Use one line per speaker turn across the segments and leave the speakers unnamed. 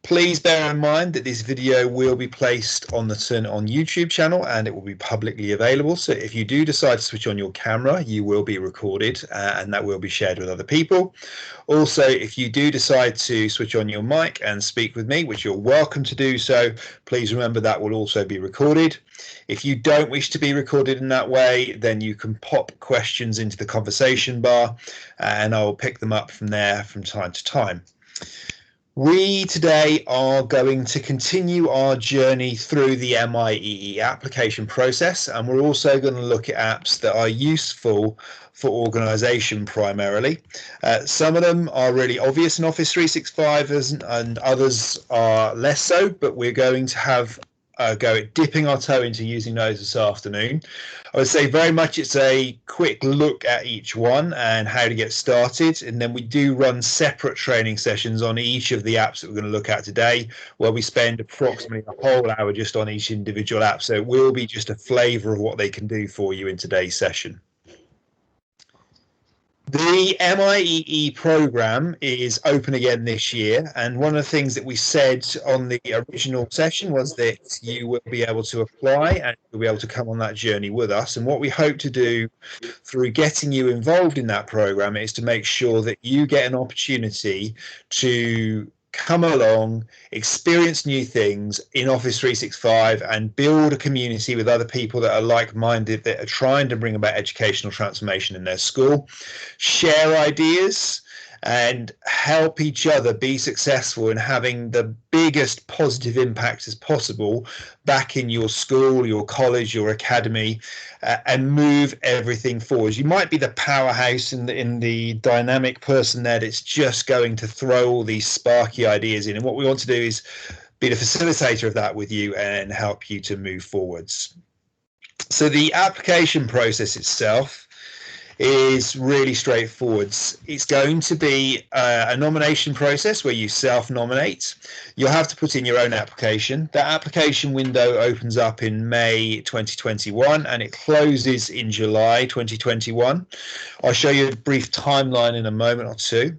Please bear in mind that this video will be placed on the Turn It On YouTube channel and it will be publicly available. So if you do decide to switch on your camera, you will be recorded and that will be shared with other people. Also, if you do decide to switch on your mic and speak with me, which you're welcome to do so, please remember that will also be recorded. If you don't wish to be recorded in that way, then you can pop questions into the conversation bar and I will pick them up from there from time to time. We today are going to continue our journey through the MIEE application process, and we're also going to look at apps that are useful for organisation primarily. Some of them are really obvious in Office 365 and others are less so, but we're going to have go at dipping our toe into using those this afternoon. I would say very much it's a quick look at each one and how to get started, and then we do run separate training sessions on each of the apps that we're going to look at today, where we spend approximately a whole hour just on each individual app, so it will be just a flavour of what they can do for you in today's session. The MIEE program is open again this year, and one of the things that we said on the original session was that you will be able to apply and you'll be able to come on that journey with us. And what we hope to do through getting you involved in that program is to make sure that you get an opportunity to come along, experience new things in Office 365 and build a community with other people that are like-minded, that are trying to bring about educational transformation in their school, share ideas and help each other be successful in having the biggest positive impact as possible back in your school, your college, your academy, and move everything forward. You might be the powerhouse in the dynamic person there that's just going to throw all these sparky ideas in, and what we want to do is be the facilitator of that with you and help you to move forwards. So the application process itself is really straightforward. It's going to be a nomination process where you self-nominate. You'll have to put in your own application. That application window opens up in May 2021 and it closes in July 2021. I'll show you a brief timeline in a moment or two.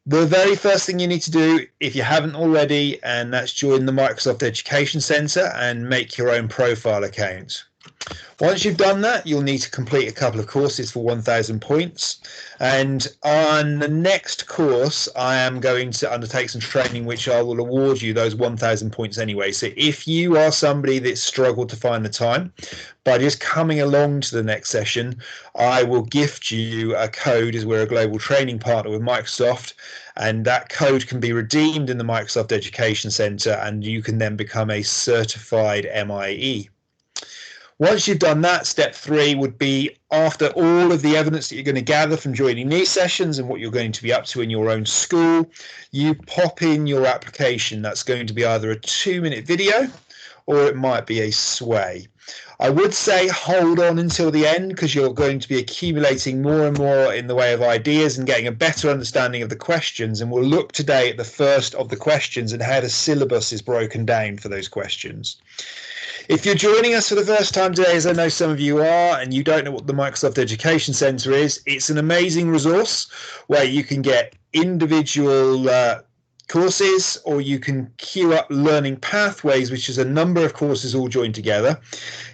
The very first thing you need to do, if you haven't already, and that's join the Microsoft Education Center and make your own profile account. Once you've done that, you'll need to complete a couple of courses for 1,000 points. And on the next course, I am going to undertake some training which I will award you those 1,000 points anyway. So if you are somebody that's struggled to find the time, by just coming along to the next session, I will gift you a code, as we're a global training partner with Microsoft, and that code can be redeemed in the Microsoft Education Center and you can then become a certified MIE. Once you've done that, step 3 would be, after all of the evidence that you're going to gather from joining these sessions and what you're going to be up to in your own school, you pop in your application. That's going to be either a 2-minute video or it might be a sway. I would say hold on until the end because you're going to be accumulating more and more in the way of ideas and getting a better understanding of the questions, and we'll look today at the first of the questions and how the syllabus is broken down for those questions. If you're joining us for the first time today, as I know some of you are, and you don't know what the Microsoft Education Center is, it's an amazing resource where you can get individual courses, or you can queue up learning pathways, which is a number of courses all joined together.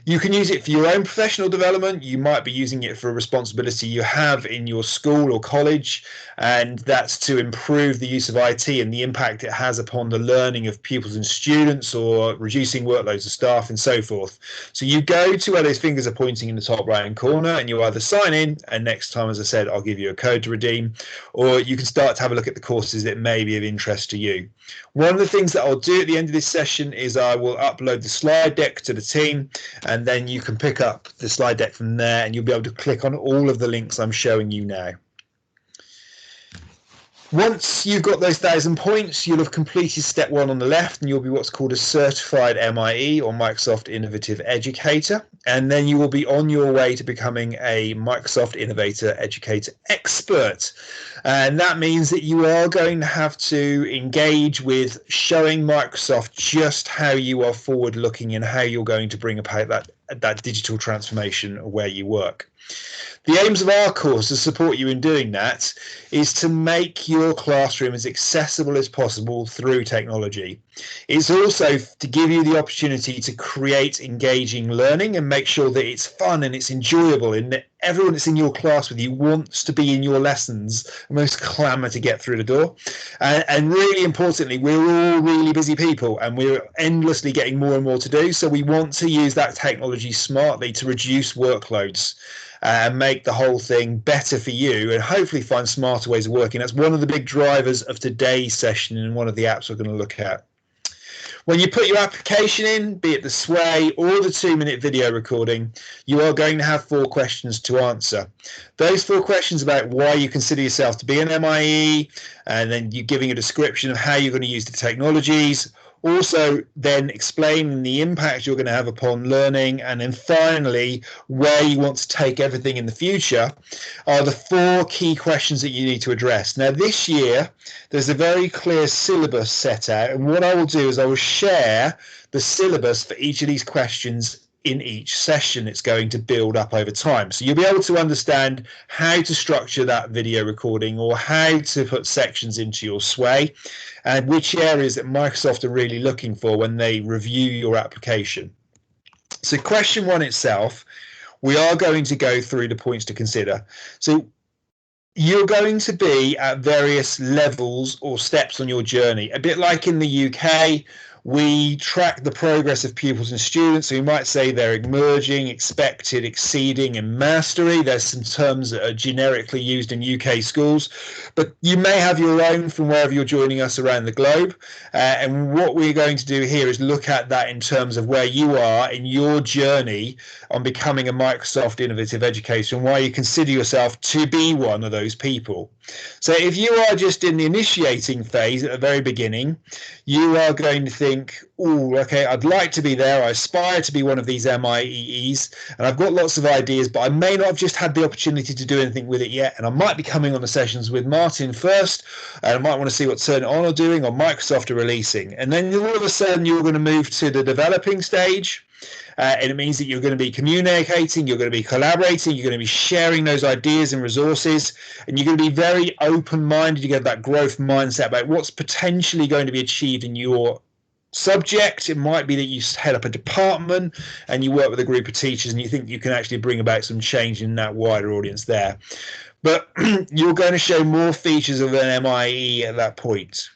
You can use it for your own professional development. You might be using it for a responsibility you have in your school or college, and that's to improve the use of IT and the impact it has upon the learning of pupils and students, or reducing workloads of staff and so forth. So you go to where those fingers are pointing in the top right hand corner and you either sign in, and next time, as I said, I'll give you a code to redeem, or you can start to have a look at the courses that may be of interest to you. One of the things that I'll do at the end of this session is I will upload the slide deck to the team, and then you can pick up the slide deck from there and you'll be able to click on all of the links I'm showing you now. Once you've got those 1,000 points, you'll have completed step 1 on the left, and you'll be what's called a certified MIE, or Microsoft Innovative Educator, and then you will be on your way to becoming a Microsoft Innovator Educator Expert. And that means that you are going to have to engage with showing Microsoft just how you are forward looking and how you're going to bring about that digital transformation where you work. The aims of our course to support you in doing that is to make your classroom as accessible as possible through technology. It's also to give you the opportunity to create engaging learning and make sure that it's fun and it's enjoyable and that everyone that's in your class with you wants to be in your lessons and most clamour to get through the door. And really importantly, we're all really busy people and we're endlessly getting more and more to do. So we want to use that technology smartly to reduce workloads and make the whole thing better for you and hopefully find smarter ways of working. That's one of the big drivers of today's session and one of the apps we're going to look at. When you put your application in, be it the Sway or the 2-minute video recording, you are going to have 4 questions to answer. Those 4 questions about why you consider yourself to be an MIE, and then you're giving a description of how you're going to use the technologies, also then explaining the impact you're going to have upon learning, and then finally where you want to take everything in the future are the 4 key questions that you need to address. Now this year there's a very clear syllabus set out, and what I will do is I will share the syllabus for each of these questions in each session. It's going to build up over time, so you'll be able to understand how to structure that video recording or how to put sections into your Sway and which areas that Microsoft are really looking for when they review your application. So question 1 itself, we are going to go through the points to consider. So you're going to be at various levels or steps on your journey, a bit like in the UK. We track the progress of pupils and students. So we might say they're emerging, expected, exceeding, and mastery. There's some terms that are generically used in UK schools, but you may have your own from wherever you're joining us around the globe. And what we're going to do here is look at that in terms of where you are in your journey on becoming a Microsoft Innovative Educator and why you consider yourself to be one of those people. So if you are just in the initiating phase at the very beginning, you are going to think, oh, okay, I'd like to be there. I aspire to be one of these MIEEs, and I've got lots of ideas, but I may not have just had the opportunity to do anything with it yet. And I might be coming on the sessions with Martin first, and I might want to see what Turn It On are doing or Microsoft are releasing. And then all of a sudden, you're going to move to the developing stage. And it means that you're going to be communicating, you're going to be collaborating, you're going to be sharing those ideas and resources, and you're going to be very open-minded. You get that growth mindset about what's potentially going to be achieved in your subject. It might be that you head up a department and you work with a group of teachers and you think you can actually bring about some change in that wider audience there. But you're going to show more features of an MIE at that point.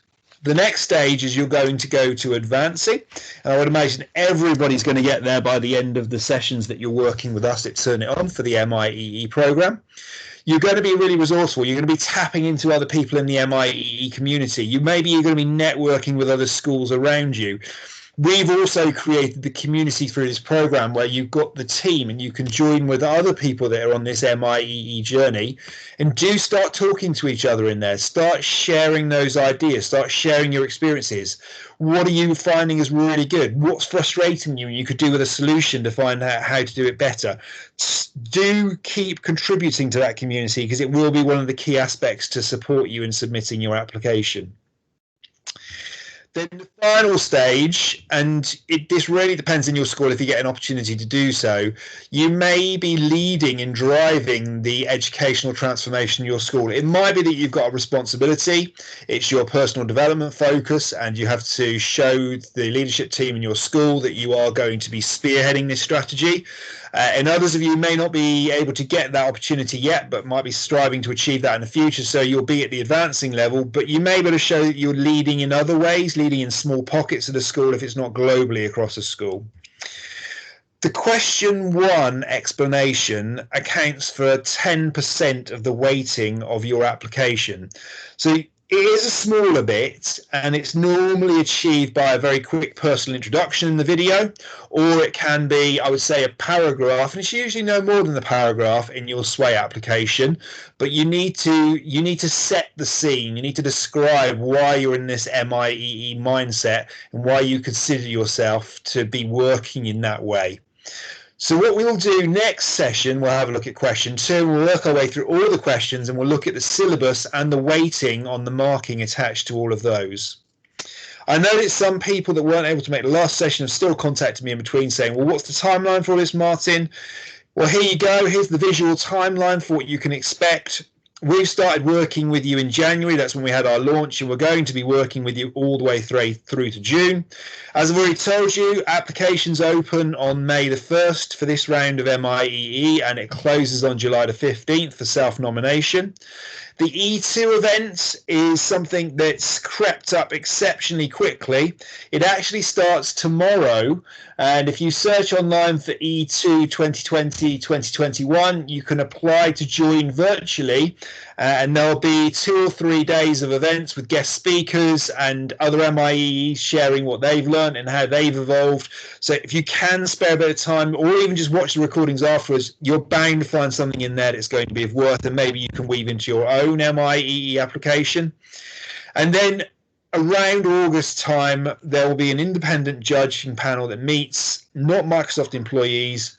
The next stage is you're going to go to advancing, and I would imagine everybody's going to get there by the end of the sessions that you're working with us at Turn It On for the MIEE program. You're going to be really resourceful. You're going to be tapping into other people in the MIEE community. You're going to be networking with other schools around you. We've also created the community through this program where you've got the team and you can join with other people that are on this MIEE journey, and do start talking to each other in there. Start sharing those ideas. Start sharing your experiences. What are you finding is really good? What's frustrating you and you could do with a solution to find out how to do it better? Do keep contributing to that community because it will be one of the key aspects to support you in submitting your application. Then the final stage, and this really depends on your school if you get an opportunity to do so, you may be leading and driving the educational transformation in your school. It might be that you've got a responsibility, it's your personal development focus, and you have to show the leadership team in your school that you are going to be spearheading this strategy. And others of you may not be able to get that opportunity yet, but might be striving to achieve that in the future. So you'll be at the advancing level, but you may be able to show that you're leading in other ways, leading in small pockets of the school if it's not globally across a school. The question 1 explanation accounts for 10% of the weighting of your application. So it is a smaller bit, and it's normally achieved by a very quick personal introduction in the video, or it can be, I would say, a paragraph, and it's usually no more than the paragraph in your Sway application. But you need to set the scene. You need to describe why you're in this MIEE mindset and why you consider yourself to be working in that way. So what we'll do next session, we'll have a look at question 2. We'll work our way through all the questions and we'll look at the syllabus and the weighting on the marking attached to all of those. I know that some people that weren't able to make the last session have still contacted me in between saying, well, what's the timeline for all this, Martin? Well, here you go. Here's the visual timeline for what you can expect. We've started working with you in January. That's when we had our launch, and we're going to be working with you all the way through to June. As I've already told you, applications open on May the 1st for this round of MIEE, and it closes on July the 15th for self-nomination. The E2 event is something that's crept up exceptionally quickly. It actually starts tomorrow, and if you search online for E2 2020-2021, you can apply to join virtually, and there'll be 2 or 3 days of events with guest speakers and other MIEs sharing what they've learned and how they've evolved. So if you can spare a bit of time, or even just watch the recordings afterwards, you're bound to find something in there that's going to be of worth, and maybe you can weave into your own MIEE application. And then around August time, there will be an independent judging panel that meets, not Microsoft employees,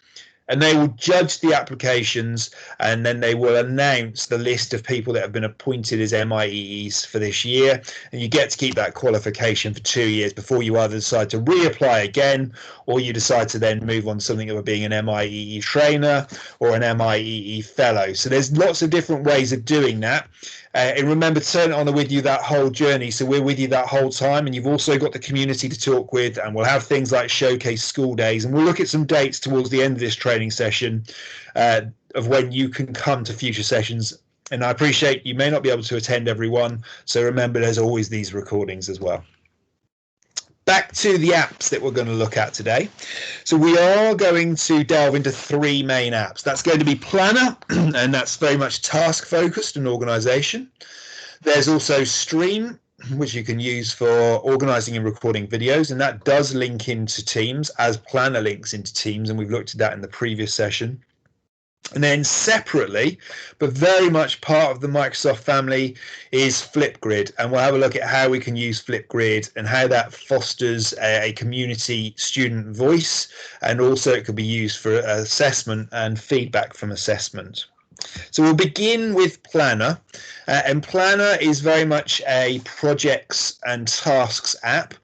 and they will judge the applications, and then they will announce the list of people that have been appointed as MIEs for this year. And you get to keep that qualification for 2 years before you either decide to reapply again, or you decide to then move on to something of being an MIEE trainer or an MIEE fellow. So there's lots of different ways of doing that. And remember, Turn It On are with you that whole journey. So we're with you that whole time, and you've also got the community to talk with, and we'll have things like showcase school days, and we'll look at some dates towards the end of this training session of when you can come to future sessions. And I appreciate you may not be able to attend every one, so remember there's always these recordings as well. Back to the apps that we're going to look at today. So we are going to delve into 3 main apps. That's going to be Planner, and that's very much task focused and organization. There's also Stream, which you can use for organizing and recording videos, and that does link into Teams as Planner links into Teams, and we've looked at that in the previous session. And then separately, but very much part of the Microsoft family, is Flipgrid. And we'll have a look at how we can use Flipgrid and how that fosters a community student voice. And also it could be used for assessment and feedback from assessment. So we'll begin with Planner. And Planner is very much a projects and tasks app.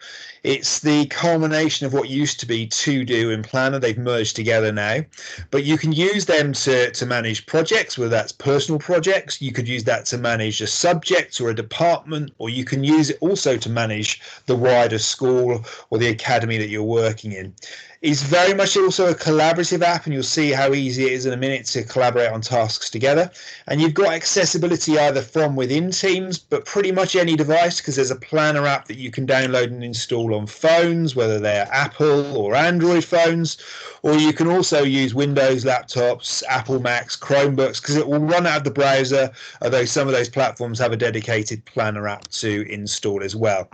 It's the culmination of what used to be To Do and Planner. They've merged together now, but you can use them to manage projects, whether that's personal projects. You could use that to manage a subject or a department, or you can use it also to manage the wider school or the academy that you're working in. It's very much also a collaborative app, and you'll see how easy it is in a minute to collaborate on tasks together. And you've got accessibility either from within Teams, but pretty much any device, because there's a Planner app that you can download and install on phones, whether they're Apple or Android phones, or you can also use Windows laptops, Apple Macs, Chromebooks, because it will run out of the browser, although some of those platforms have a dedicated Planner app to install as well.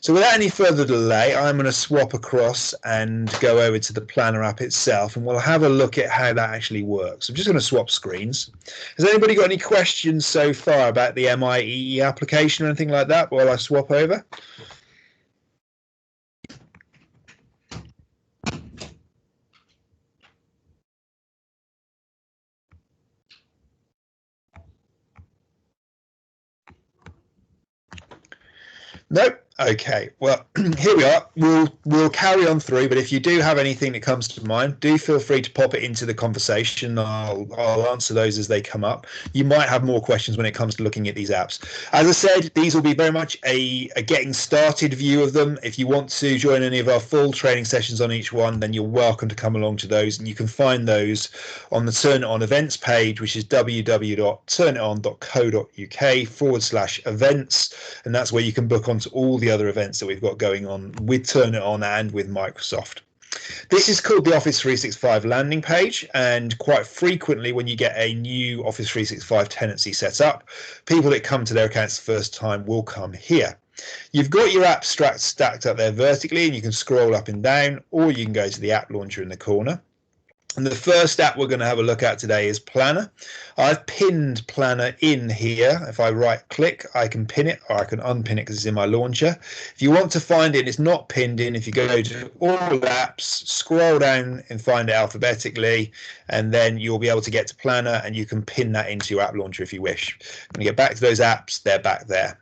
So without any further delay, I'm going to swap across and go over to the Planner app itself, and we'll have a look at how that actually works. I'm just going to swap screens. Has anybody got any questions so far about the MIEE application or anything like that while I swap over? Nope. Okay, well, here we are. We'll carry on through, but if you do have anything that comes to mind, do feel free to pop it into the conversation. I'll answer those as they come up. You might have more questions when it comes to looking at these apps. As I said, these will be very much a getting started view of them. If you want to join any of our full training sessions on each one, then you're welcome to come along to those, and you can find those on the Turn It On events page, which is www.turniton.co.uk/events, and that's where you can book onto all the other events that we've got going on with Turn It On and with Microsoft. This is called the Office 365 landing page, and quite frequently when you get a new Office 365 tenancy set up, people that come to their accounts the first time will come here. You've got your apps stacked up there vertically, and you can scroll up and down, or you can go to the app launcher in the corner. And the first app we're going to have a look at today is Planner. I've pinned Planner in here. If I right click, I can pin it, or I can unpin it because it's in my launcher. If you want to find it, it's not pinned in. If you go to all apps, scroll down and find it alphabetically, and then you'll be able to get to Planner, and you can pin that into your app launcher if you wish. When you get back to those apps, they're back there.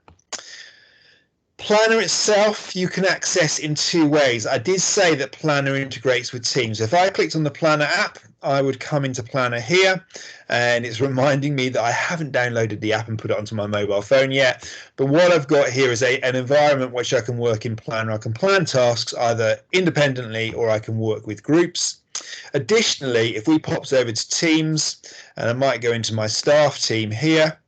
Planner itself, you can access in two ways. I did say that Planner integrates with Teams. If I clicked on the Planner app, I would come into Planner here, and it's reminding me that I haven't downloaded the app and put it onto my mobile phone yet. But what I've got here is an environment which I can work in Planner. I can plan tasks either independently or I can work with groups. Additionally, if we popped over to Teams, and I might go into my staff team here,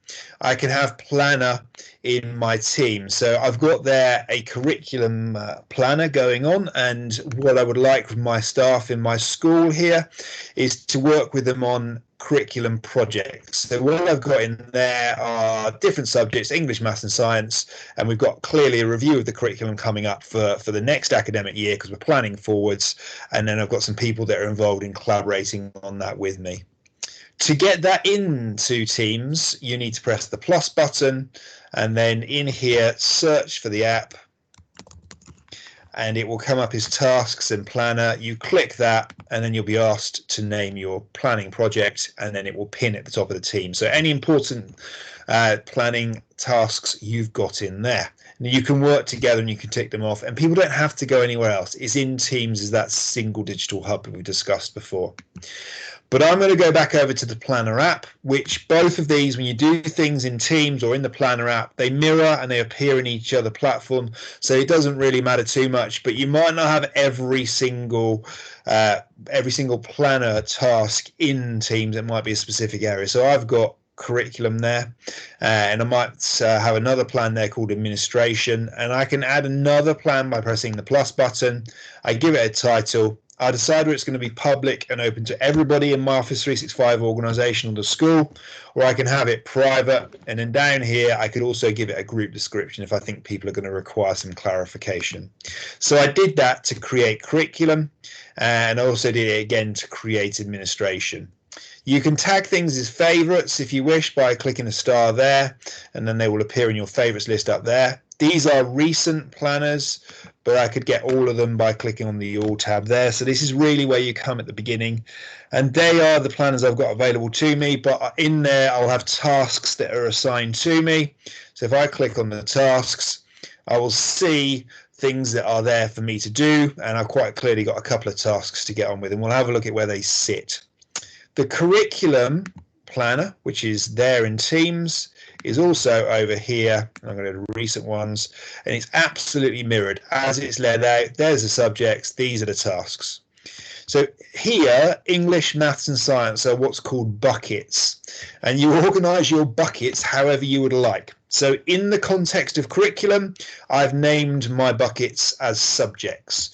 I can have Planner in my team. So I've got there a curriculum planner going on, and what I would like from my staff in my school here is to work with them on curriculum projects. So what I've got in there are different subjects, English, maths and science, and we've got clearly a review of the curriculum coming up for the next academic year because we're planning forwards, and then I've got some people that are involved in collaborating on that with me. To get that into Teams, you need to press the plus button, and then in here, search for the app, and it will come up as tasks and planner. You click that, and then you'll be asked to name your planning project, and then it will pin at the top of the team. So any important planning tasks you've got in there. And you can work together and you can tick them off, and people don't have to go anywhere else. It's in Teams as that single digital hub that we discussed before. But I'm going to go back over to the Planner app, which both of these, when you do things in Teams or in the Planner app, they mirror and they appear in each other platform. So it doesn't really matter too much, but you might not have every single planner task in Teams. It might be a specific area. So I've got curriculum there, and I might have another plan there called administration, and I can add another plan by pressing the plus button. I give it a title. I decide whether it's going to be public and open to everybody in my Office 365 organization or the school, or I can have it private. And then down here, I could also give it a group description if I think people are going to require some clarification. So I did that to create curriculum, and I also did it again to create administration. You can tag things as favorites if you wish by clicking a star there, and then they will appear in your favorites list up there. These are recent planners, but I could get all of them by clicking on the All tab there. So this is really where you come at the beginning, and they are the planners I've got available to me, but in there I'll have tasks that are assigned to me. So if I click on the tasks, I will see things that are there for me to do, and I've quite clearly got a couple of tasks to get on with, and we'll have a look at where they sit. The curriculum planner, which is there in Teams, is also over here. I'm going to go to recent ones, and it's absolutely mirrored as it's laid out. There's the subjects, these are the tasks. So here, English, maths and science are what's called buckets, and you organize your buckets however you would like. So in the context of curriculum, I've named my buckets as subjects.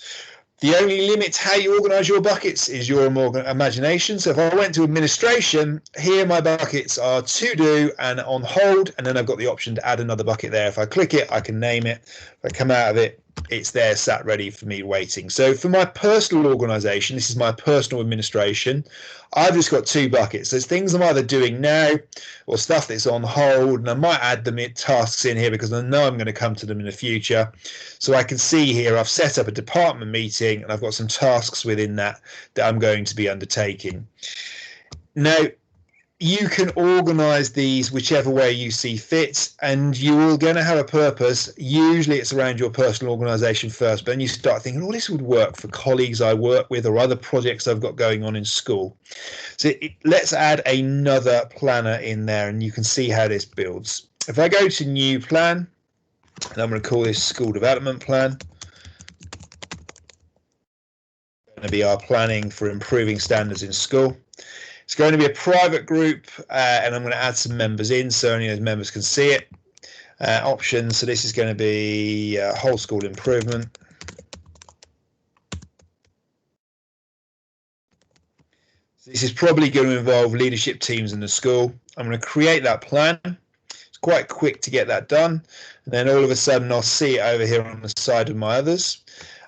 The only limit how you organize your buckets is your imagination. So if I went to administration, here my buckets are to do and on hold, and then I've got the option to add another bucket there. If I click it, I can name it. If I come out of it, it's there sat ready for me waiting. So for my personal organization, this is my personal administration, I've just got two buckets. There's things I'm either doing now or stuff that's on hold, and I might add them in tasks in here because I know I'm going to come to them in the future. So I can see here I've set up a department meeting, and I've got some tasks within that I'm going to be undertaking. Now, you can organize these whichever way you see fit, and you're going to have a purpose. Usually it's around your personal organization first, but then you start thinking, oh, this would work for colleagues I work with or other projects I've got going on in school. So let's add another planner in there, and you can see how this builds. If I go to new plan, and I'm going to call this school development plan, it's going to be our planning for improving standards in school. It's going to be a private group, and I'm going to add some members in so only those members can see it. Options, so this is going to be whole school improvement. So this is probably going to involve leadership teams in the school. I'm going to create that plan. It's quite quick to get that done, and then all of a sudden I'll see it over here on the side of my others.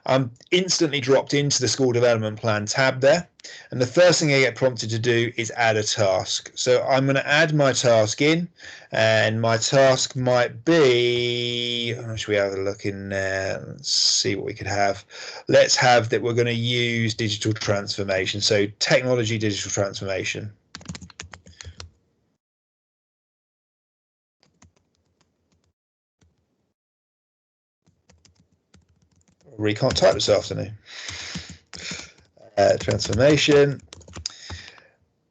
I'm instantly dropped into the school development plan tab there, and the first thing I get prompted to do is add a task. So I'm going to add my task in, and my task might be, should we have a look in there? Let's see what we could have. Let's have that we're going to use digital transformation, so technology digital transformation. really can't type this afternoon. Transformation.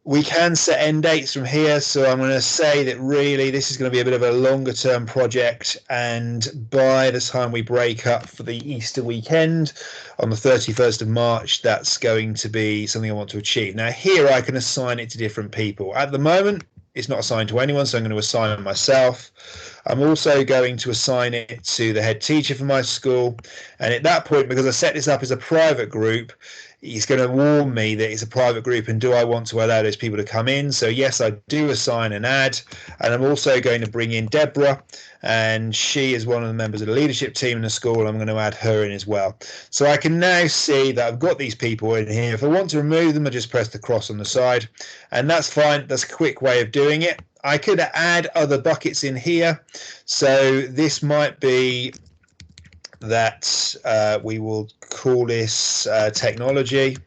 We can set end dates from here, so I'm going to say that really this is going to be a bit of a longer term project, and by the time we break up for the Easter weekend on the 31st of March, that's going to be something I want to achieve. Now here I can assign it to different people. At the moment it's not assigned to anyone, so I'm going to assign it myself. I'm also going to assign it to the head teacher for my school, and at that point, because I set this up as a private group, he's going to warn me that it's a private group and do I want to allow those people to come in. So yes, I do assign an ad, and I'm also going to bring in Deborah, and she is one of the members of the leadership team in the school. I'm going to add her in as well. So I can now see that I've got these people in here. If I want to remove them, I just press the cross on the side, and that's fine. That's a quick way of doing it. I could add other buckets in here. So this might be that we will call this technology,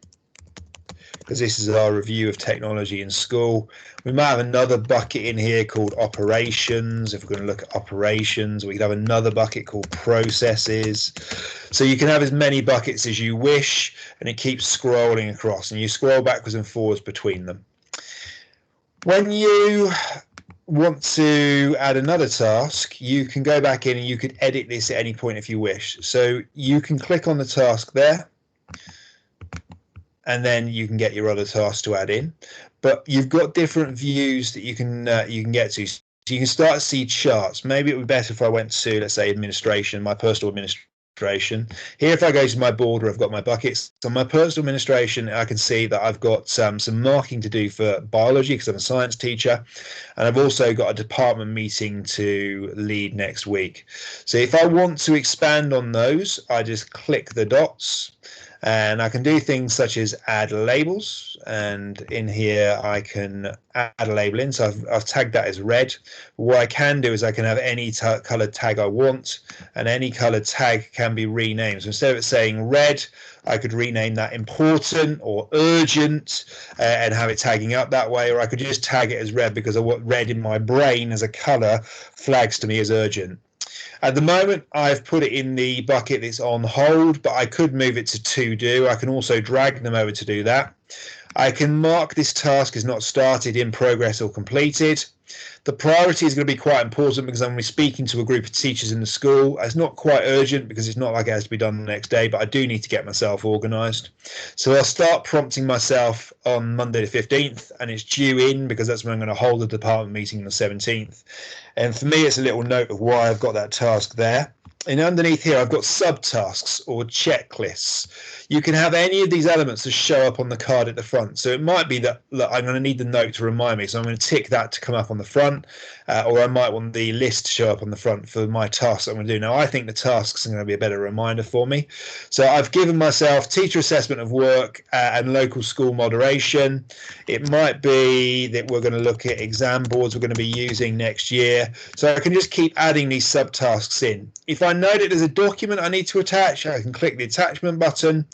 because this is our review of technology in school. We might have another bucket in here called operations, if we're going to look at operations. We could have another bucket called processes. So you can have as many buckets as you wish, and it keeps scrolling across, and you scroll backwards and forwards between them. When you want to add another task, you can go back in and you could edit this at any point if you wish. So you can click on the task there, and then you can get your other tasks to add in. But you've got different views that you can get to. So you can start to see charts. Maybe it would be better if I went to, let's say, administration, my personal administration. Here, if I go to my border, I've got my buckets. So my personal administration, I can see that I've got some marking to do for biology because I'm a science teacher, and I've also got a department meeting to lead next week. So if I want to expand on those, I just click the dots, and I can do things such as add labels, and in here I can add a label in. So I've tagged that as red. What I can do is I can have any colored tag I want, and any colored tag can be renamed. So instead of it saying red, I could rename that important or urgent and have it tagging up that way, or I could just tag it as red because I want red in my brain as a color flags to me as urgent. At the moment, I've put it in the bucket that's on hold, but I could move it to to do. I can also drag them over to do that. I can mark this task as not started, in progress, or completed. The priority is going to be quite important because I'm going to be speaking to a group of teachers in the school. It's not quite urgent because it's not like it has to be done the next day, but I do need to get myself organised. So I'll start prompting myself on Monday the 15th, and it's due in because that's when I'm going to hold the department meeting on the 17th. And for me, it's a little note of why I've got that task there. And underneath here, I've got subtasks or checklists. You can have any of these elements to show up on the card at the front. So it might be that, look, I'm going to need the note to remind me. So I'm going to tick that to come up on the front, or I might want the list to show up on the front for my tasks I'm going to do. Now, I think the tasks are going to be a better reminder for me. So I've given myself teacher assessment of work and local school moderation. It might be that we're going to look at exam boards we're going to be using next year. So I can just keep adding these subtasks in. If I know that there's a document I need to attach, I can click the attachment button,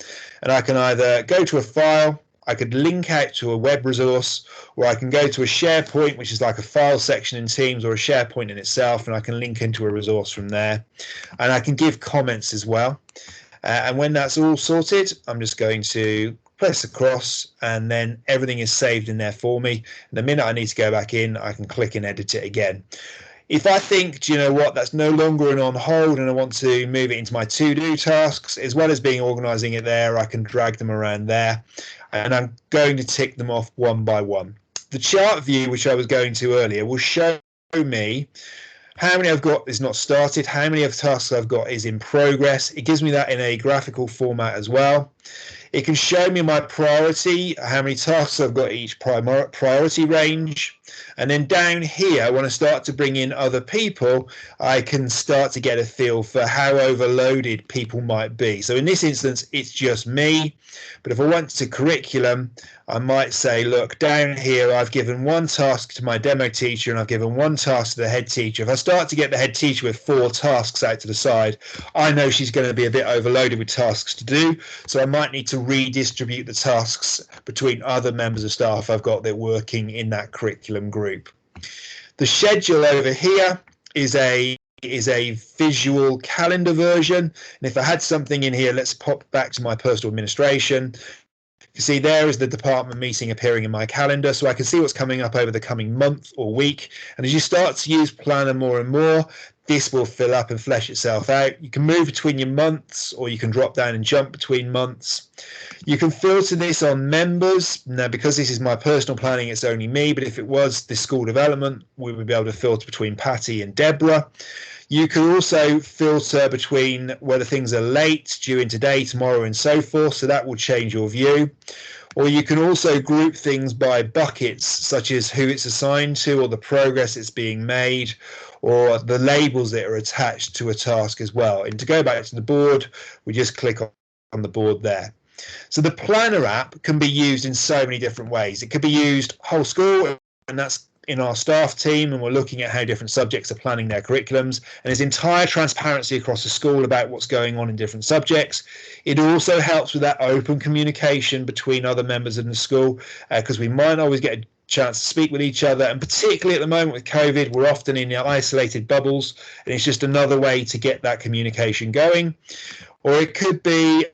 and I can either go to a file, I could link out to a web resource, or I can go to a SharePoint, which is like a file section in Teams, or a SharePoint in itself, and I can link into a resource from there. And I can give comments as well. And when that's all sorted, I'm just going to press across, and then everything is saved in there for me. And the minute I need to go back in, I can click and edit it again. If I think, do you know what, that's no longer an on hold and I want to move it into my to-do tasks, as well as organising it there, I can drag them around there, and I'm going to tick them off one by one. The chart view, which I was going to earlier, will show me how many I've got is not started, how many of the tasks I've got is in progress. It gives me that in a graphical format as well. It can show me my priority, how many tasks I've got each priority range. And then down here, when I start to bring in other people, I can start to get a feel for how overloaded people might be. So in this instance, it's just me. But if I went to curriculum, I might say, look, down here, I've given one task to my demo teacher and I've given one task to the head teacher. If I start to get the head teacher with 4 tasks out to the side, I know she's going to be a bit overloaded with tasks to do. So I might need to redistribute the tasks between other members of staff I've got that are working in that curriculum group. The schedule over here is a is a visual calendar version. And if I had something in here, let's pop back to my personal administration. You see there is the department meeting appearing in my calendar, so I can see what's coming up over the coming month or week. And as you start to use Planner more and more, this will fill up and flesh itself out. You can move between your months, or you can drop down and jump between months. You can filter this on members. Now, because this is my personal planning, it's only me, but if it was the school development, we would be able to filter between Patty and Deborah. You can also filter between whether things are late, due in today, tomorrow, and so forth. So that will change your view. Or you can also group things by buckets, such as who it's assigned to, or the progress it's being made, or the labels that are attached to a task as well. And to go back to the board, we just click on the board there. So the Planner app can be used in so many different ways. It could be used whole school, and that's in our staff team, and we're looking at how different subjects are planning their curriculums, and there's entire transparency across the school about what's going on in different subjects. It also helps with that open communication between other members of the school, because we might not always get a chance to speak with each other, and particularly at the moment with COVID, we're often in isolated bubbles, and it's just another way to get that communication going. Or it could be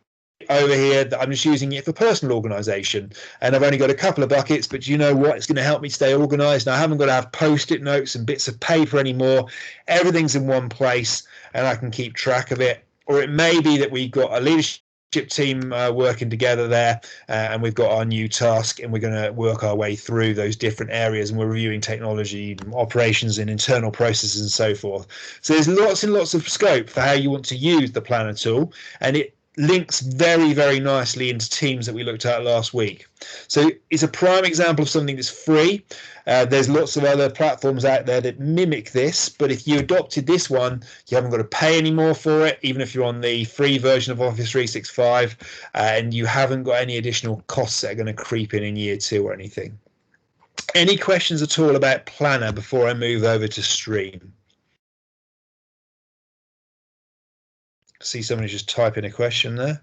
over here that I'm just using it for personal organization, and I've only got a couple of buckets, but you know what, it's going to help me stay organized, and I haven't got to have post-it notes and bits of paper anymore. Everything's in one place and I can keep track of it. Or it may be that we've got a leadership team working together there, and we've got our new task, and we're going to work our way through those different areas, and we're reviewing technology, operations, and internal processes and so forth. So there's lots and lots of scope for how you want to use the Planner tool, and it links very, very nicely into Teams that we looked at last week. So it's a prime example of something that's free. There's lots of other platforms out there that mimic this, but if you adopted this one, you haven't got to pay any more for it, even if you're on the free version of Office 365, and you haven't got any additional costs that are going to creep in year 2 or anything. Any questions at all about Planner before I move over to Stream? See somebody just type in a question there.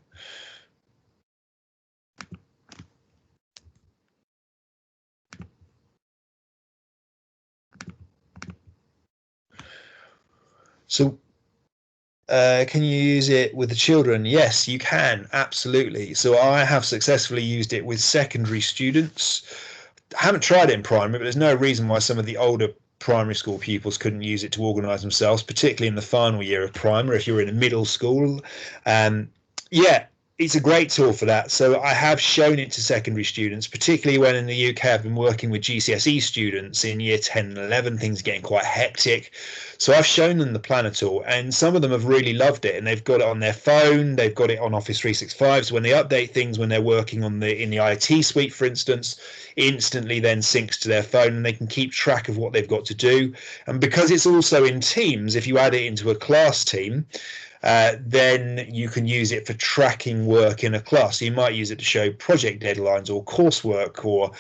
So can you use it with the children? Yes, you can, absolutely. So I have successfully used it with secondary students. I haven't tried it in primary, but there's no reason why some of the older primary school pupils couldn't use it to organise themselves, particularly in the final year of primary, if you're in a middle school. Yeah, it's a great tool for that. So I have shown it to secondary students, particularly when in the UK I've been working with GCSE students in year 10 and 11. Things are getting quite hectic. So I've shown them the Planner tool, and some of them have really loved it, and they've got it on their phone, they've got it on Office 365. So when they update things, when they're working on in the IT suite, for instance, instantly then syncs to their phone, and they can keep track of what they've got to do. And because it's also in Teams, if you add it into a class team, then you can use it for tracking work in a class. So you might use it to show project deadlines or coursework or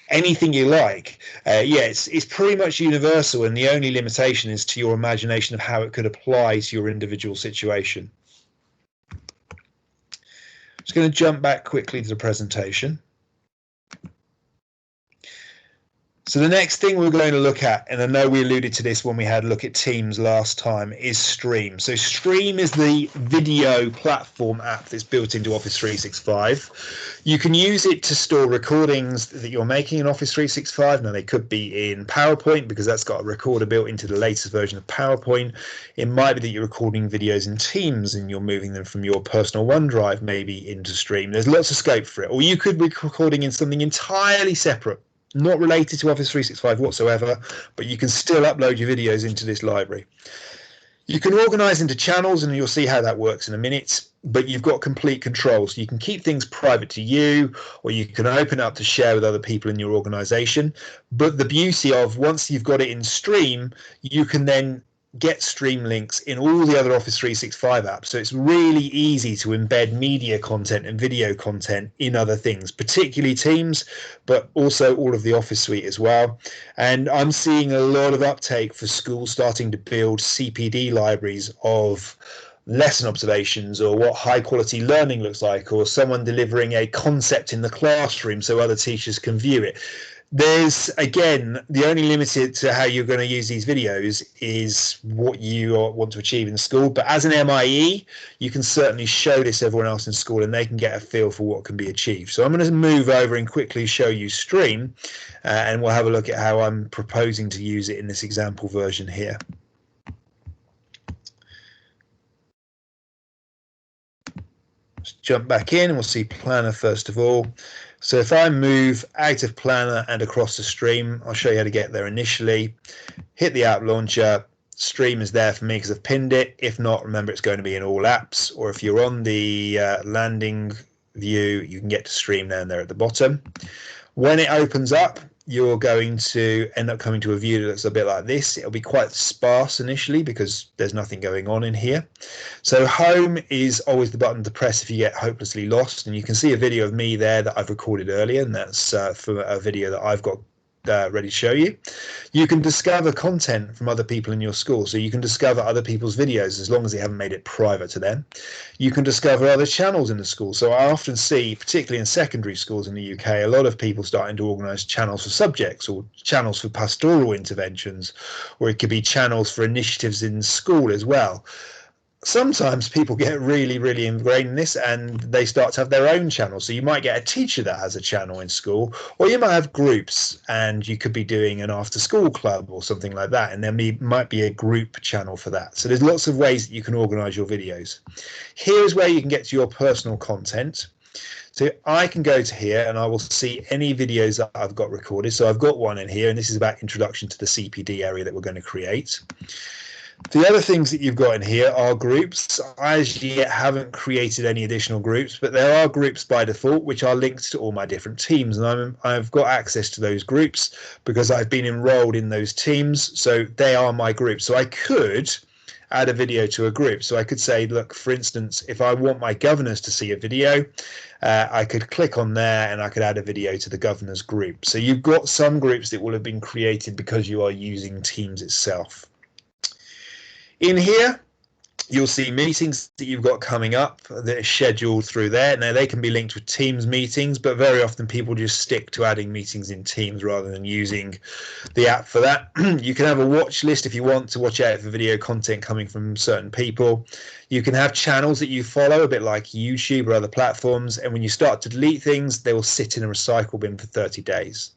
anything you like. Yeah, it's pretty much universal, and the only limitation is to your imagination of how it could apply to your individual situation. Just going to jump back quickly to the presentation. So the next thing we're going to look at, and I know we alluded to this when we had a look at Teams last time, is Stream. So Stream is the video platform app that's built into Office 365. You can use it to store recordings that you're making in Office 365. Now, they could be in PowerPoint, because that's got a recorder built into the latest version of PowerPoint. It might be that you're recording videos in Teams and you're moving them from your personal OneDrive maybe into Stream. There's lots of scope for it. Or you could be recording in something entirely separate, not related to Office 365 whatsoever, but you can still upload your videos into this library. You can organize into channels, and you'll see how that works in a minute, but you've got complete control. So you can keep things private to you, or you can open up to share with other people in your organization. But the beauty of, once you've got it in Stream, you can then get Stream links in all the other Office 365 apps. So it's really easy to embed media content and video content in other things, particularly Teams, but also all of the Office suite as well. And I'm seeing a lot of uptake for schools starting to build CPD libraries of lesson observations, or what high quality learning looks like, or someone delivering a concept in the classroom so other teachers can view it. There's, again, the only limited to how you're going to use these videos is what you want to achieve in school. But as an MIE, you can certainly show this to everyone else in school and they can get a feel for what can be achieved. So I'm going to move over and quickly show you Stream, and we'll have a look at how I'm proposing to use it in this example version here. Let's jump back in and we'll see Planner first of all. So if I move out of Planner and across the Stream, I'll show you how to get there initially. Hit the app launcher. Stream is there for me because I've pinned it. If not, remember it's going to be in all apps, or if you're on the landing view, you can get to Stream down there at the bottom. When it opens up, you're going to end up coming to a view that looks a bit like this. It'll be quite sparse initially because there's nothing going on in here. So home is always the button to press if you get hopelessly lost, and you can see a video of me there that I've recorded earlier, and that's for a video that I've got ready to show you. You can discover content from other people in your school, so you can discover other people's videos as long as they haven't made it private to them. You can discover other channels in the school. So I often see, particularly in secondary schools in the UK, a lot of people starting to organise channels for subjects, or channels for pastoral interventions, or it could be channels for initiatives in school as well. Sometimes people get really, really ingrained in this and they start to have their own channel. So you might get a teacher that has a channel in school, or you might have groups and you could be doing an after school club or something like that. And there might be a group channel for that. So there's lots of ways that you can organize your videos. Here's where you can get to your personal content. So I can go to here and I will see any videos that I've got recorded. So I've got one in here, and this is about introduction to the CPD area that we're going to create. The other things that you've got in here are groups. I as yet haven't created any additional groups, but there are groups by default which are linked to all my different teams, and I've got access to those groups because I've been enrolled in those teams, so they are my groups. So I could add a video to a group. So I could say, look, for instance, if I want my governors to see a video, I could click on there and I could add a video to the governors group. So you've got some groups that will have been created because you are using Teams itself. In here, you'll see meetings that you've got coming up that are scheduled through there. Now, they can be linked with Teams meetings, but very often people just stick to adding meetings in Teams rather than using the app for that. You can have a watch list if you want to watch out for video content coming from certain people. You can have channels that you follow, a bit like YouTube or other platforms, and when you start to delete things, they will sit in a recycle bin for 30 days.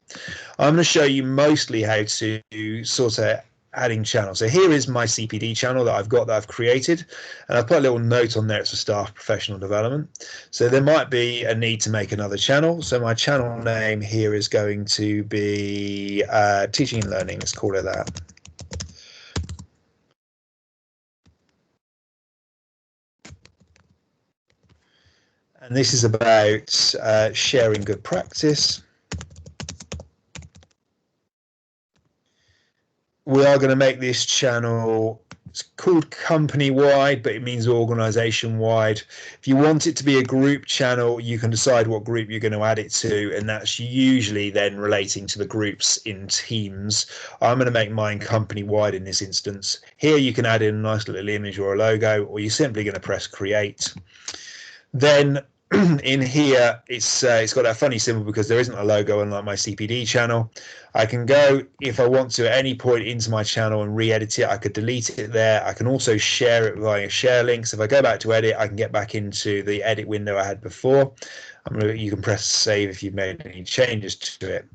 I'm going to show you mostly how to sort of adding channels. So here is my CPD channel that I've created, and I've put a little note on there. It's for staff professional development. So there might be a need to make another channel. So my channel name here is going to be teaching and learning. Let's call it that. And this is about sharing good practice. We are going to make this channel, it's called company wide, but it means organization wide. If you want it to be a group channel, you can decide what group you're going to add it to, and that's usually then relating to the groups in Teams. I'm going to make mine company wide in this instance. Here you can add in a nice little image or a logo, or you're simply going to press create. Then in here, it's got that funny symbol because there isn't a logo, unlike my CPD channel. I can go, if I want to, at any point into my channel and re-edit it. I could delete it there. I can also share it via share links. If I go back to edit, I can get back into the edit window I had before. You can press save if you've made any changes to it.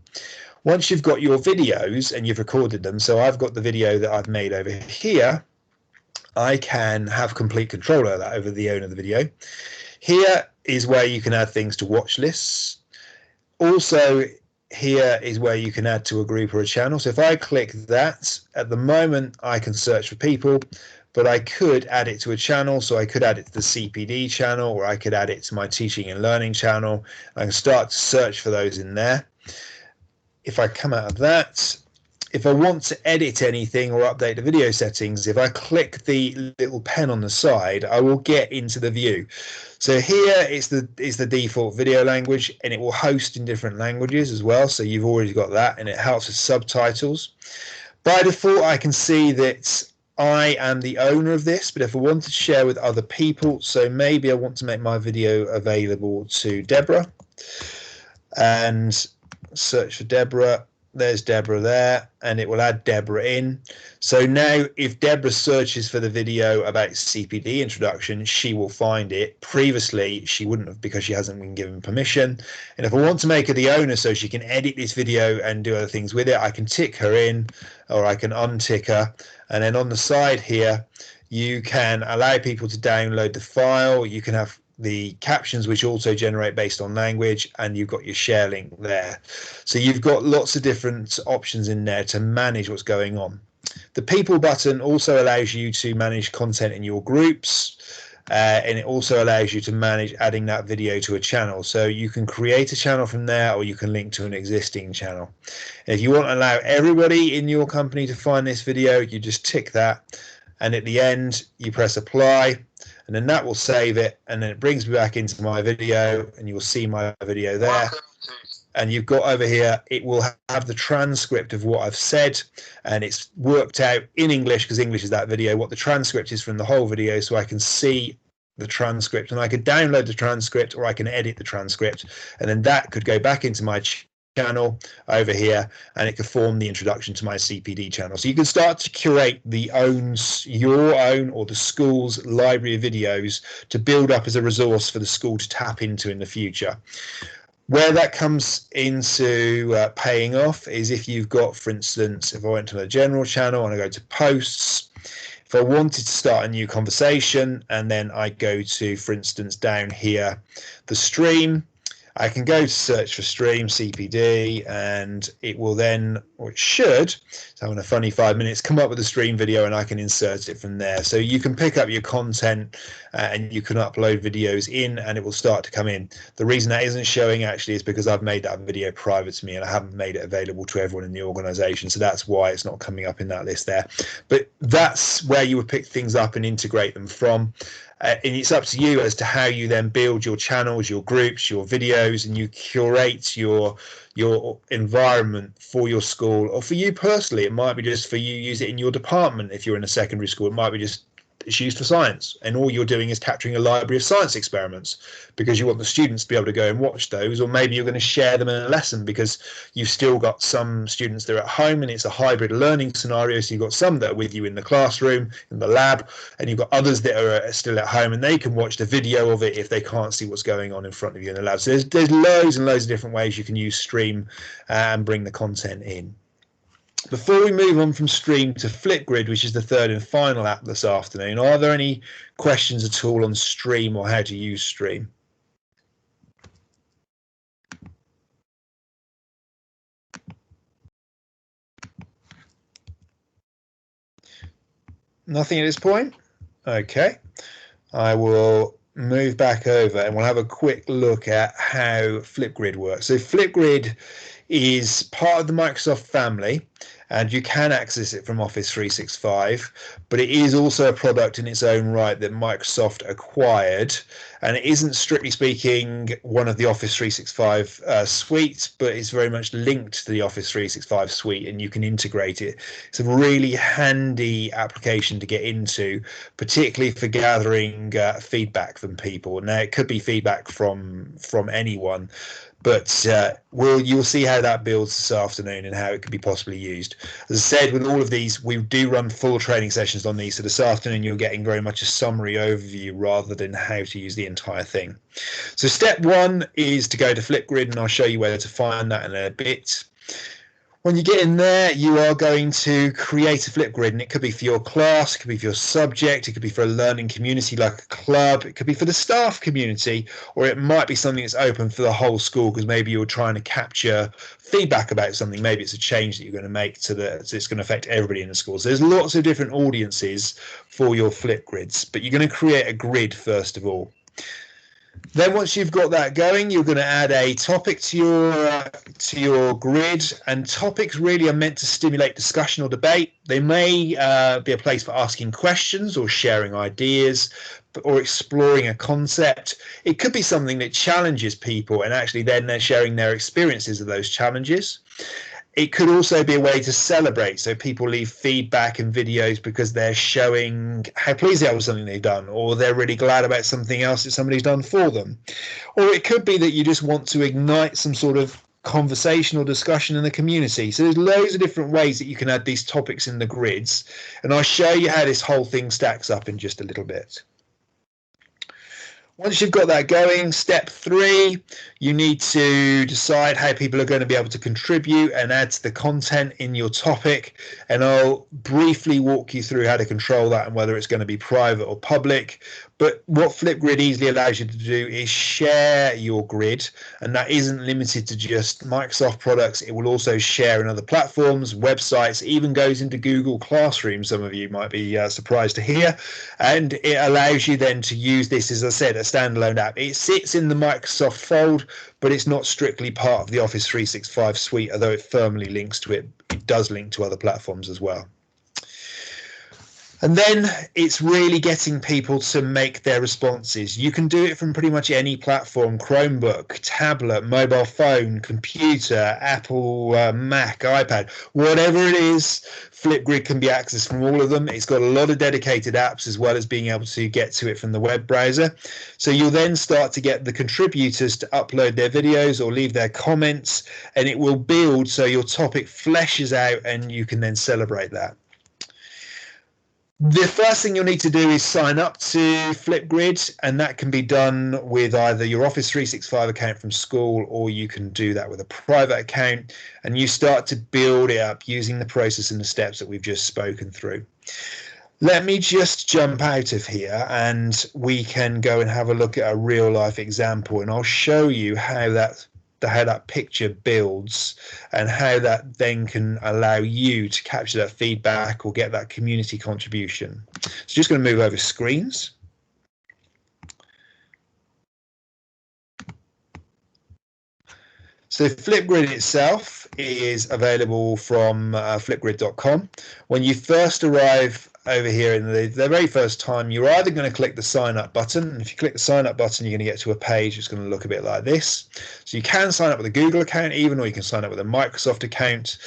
Once you've got your videos and you've recorded them, so I've got the video that I've made over here, I can have complete control of that over the owner of the video. Here is where you can add things to watch lists. Also, here is where you can add to a group or a channel. So if I click that, at the moment I can search for people, but I could add it to a channel. So I could add it to the CPD channel, or I could add it to my teaching and learning channel. I can start to search for those in there. If I come out of that, if I want to edit anything or update the video settings, if I click the little pen on the side, I will get into the view. So here is the default video language, and it will host in different languages as well. So you've already got that, and it helps with subtitles. By default, I can see that I am the owner of this, but if I wanted to share with other people, so maybe I want to make my video available to Deborah, and search for Deborah. There's Deborah there, and it will add Deborah in. So now if Deborah searches for the video about CPD introduction, she will find it. Previously, she wouldn't have, because she hasn't been given permission. And if I want to make her the owner so she can edit this video and do other things with it, I can tick her in, or I can untick her. And then on the side here, you can allow people to download the file. You can have the captions, which also generate based on language, and you've got your share link there. So you've got lots of different options in there to manage what's going on. The people button also allows you to manage content in your groups, and it also allows you to manage adding that video to a channel. So you can create a channel from there, or you can link to an existing channel. And if you want to allow everybody in your company to find this video, you just tick that, and at the end you press apply, and then that will save it, and then it brings me back into my video, and you will see my video there. And you've got over here, it will have the transcript of what I've said, and it's worked out in English, because English is that video, what the transcript is from the whole video, so I can see the transcript, and I could download the transcript, or I can edit the transcript, and then that could go back into my channel over here, and it could form the introduction to my CPD channel. So you can start to curate your own or the school's library of videos to build up as a resource for the school to tap into in the future. Where that comes into paying off is if you've got, for instance, if I went to the general channel and I go to posts, if I wanted to start a new conversation, and then I go to, for instance, down here, the stream, I can go to search for stream CPD, and it will then, or it should, so in a funny 5 minutes, come up with a stream video, and I can insert it from there. So you can pick up your content and you can upload videos in, and it will start to come in. The reason that isn't showing actually is because I've made that video private to me, and I haven't made it available to everyone in the organization. So that's why it's not coming up in that list there. But that's where you would pick things up and integrate them from. And it's up to you as to how you then build your channels, your groups, your videos, and you curate your environment for your school, or for you personally. It might be just for you use it in your department. If you're in a secondary school, it might be just it's used for science, and all you're doing is capturing a library of science experiments because you want the students to be able to go and watch those. Or maybe you're going to share them in a lesson because you've still got some students that are at home and it's a hybrid learning scenario. So you've got some that are with you in the classroom, in the lab, and you've got others that are still at home, and they can watch the video of it if they can't see what's going on in front of you in the lab. So there's loads and loads of different ways you can use Stream and bring the content in. Before we move on from Stream to Flipgrid, which is the third and final app this afternoon, are there any questions at all on Stream or how to use Stream? Nothing at this point? Okay. I will move back over and we'll have a quick look at how Flipgrid works. So Flipgrid is part of the Microsoft family, and you can access it from Office 365, but it is also a product in its own right that Microsoft acquired, and it isn't strictly speaking one of the Office 365 suites, but it's very much linked to the Office 365 suite, and you can integrate it. It's a really handy application to get into, particularly for gathering feedback from people. Now, it could be feedback from anyone, but you'll see how that builds this afternoon and how it could be possibly used. As I said, with all of these, we do run full training sessions on these. So this afternoon, you're getting very much a summary overview rather than how to use the entire thing. So step one is to go to Flipgrid, and I'll show you where to find that in a bit. When you get in there, you are going to create a Flipgrid, and it could be for your class, it could be for your subject, it could be for a learning community like a club, it could be for the staff community, or it might be something that's open for the whole school because maybe you're trying to capture feedback about something. Maybe it's a change that you're going to make so it's going to affect everybody in the school. So there's lots of different audiences for your Flipgrids, but you're going to create a grid first of all. Then once you've got that going, you're going to add a topic to your grid, and topics really are meant to stimulate discussion or debate. They may be a place for asking questions or sharing ideas or exploring a concept. It could be something that challenges people, and actually then they're sharing their experiences of those challenges. It could also be a way to celebrate. So people leave feedback and videos because they're showing how pleased they are with something they've done, or they're really glad about something else that somebody's done for them. Or it could be that you just want to ignite some sort of conversation or discussion in the community. So there's loads of different ways that you can add these topics in the grids. And I'll show you how this whole thing stacks up in just a little bit. Once you've got that going, step 3, you need to decide how people are going to be able to contribute and add to the content in your topic. And I'll briefly walk you through how to control that and whether it's going to be private or public. But what Flipgrid easily allows you to do is share your grid, and that isn't limited to just Microsoft products. It will also share in other platforms, websites, even goes into Google Classroom, some of you might be surprised to hear. And it allows you then to use this, as I said, a standalone app. It sits in the Microsoft fold, but it's not strictly part of the Office 365 suite, although it firmly links to it. It does link to other platforms as well. And then it's really getting people to make their responses. You can do it from pretty much any platform: Chromebook, tablet, mobile phone, computer, Apple, Mac, iPad, whatever it is. Flipgrid can be accessed from all of them. It's got a lot of dedicated apps as well as being able to get to it from the web browser. So you'll then start to get the contributors to upload their videos or leave their comments, and it will build so your topic fleshes out and you can then celebrate that. The first thing you'll need to do is sign up to Flipgrid, and that can be done with either your Office 365 account from school, or you can do that with a private account, and you start to build it up using the process and the steps that we've just spoken through. Let me just jump out of here and we can go and have a look at a real life example, and I'll show you how that picture builds and how that then can allow you to capture that feedback or get that community contribution. So just going to move over screens. So Flipgrid itself is available from flipgrid.com. When you first arrive over here in the very first time, you're either going to click the sign up button, and if you click the sign up button, you're going to get to a page that's going to look a bit like this. So you can sign up with a Google account even, or you can sign up with a Microsoft account.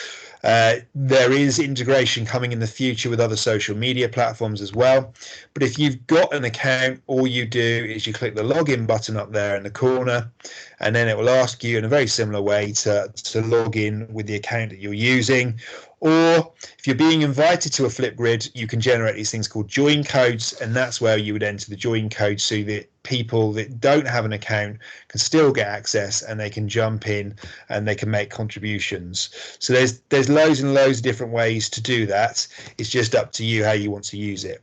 There is integration coming in the future with other social media platforms as well. But if you've got an account, all you do is you click the login button up there in the corner, and then it will ask you in a very similar way to log in with the account that you're using. Or if you're being invited to a Flipgrid, you can generate these things called join codes, and that's where you would enter the join code so that people that don't have an account can still get access and they can jump in and they can make contributions. So there's loads and loads of different ways to do that. It's just up to you how you want to use it.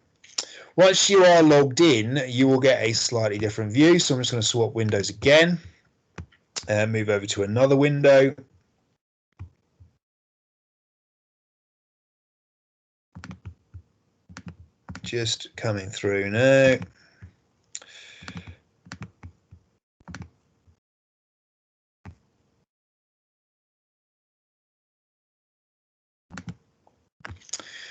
Once you are logged in, you will get a slightly different view. So I'm just going to swap windows again and move over to another window. Just coming through now.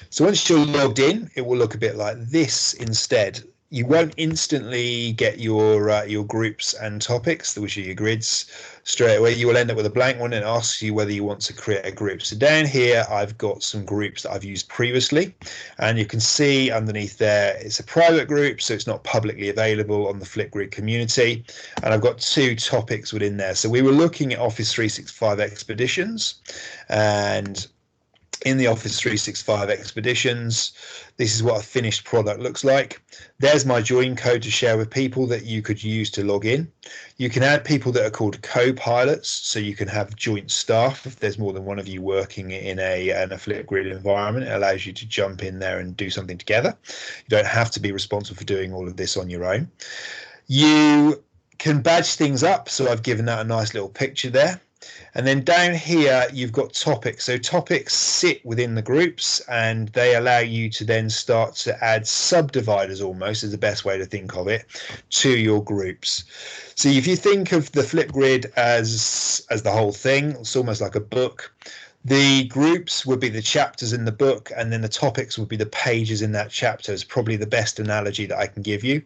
So once you're logged in, it will look a bit like this instead. You won't instantly get your groups and topics, which are your grids, straight away. You will end up with a blank one and it asks you whether you want to create a group. So down here, I've got some groups that I've used previously, and you can see underneath there, it's a private group, so it's not publicly available on the Flipgrid community. And I've got 2 topics within there. So we were looking at Office 365 expeditions, and in the Office 365 expeditions, this is what a finished product looks like. There's my join code to share with people that you could use to log in. You can add people that are called co-pilots, so you can have joint staff. If there's more than one of you working in a Flipgrid environment, it allows you to jump in there and do something together. You don't have to be responsible for doing all of this on your own. You can badge things up, so I've given that a nice little picture there. And then down here, you've got topics. So topics sit within the groups, and they allow you to then start to add subdividers, almost is the best way to think of it, to your groups. So if you think of the Flipgrid as the whole thing, it's almost like a book. The groups would be the chapters in the book, and then the topics would be the pages in that chapter. Is probably the best analogy that I can give you.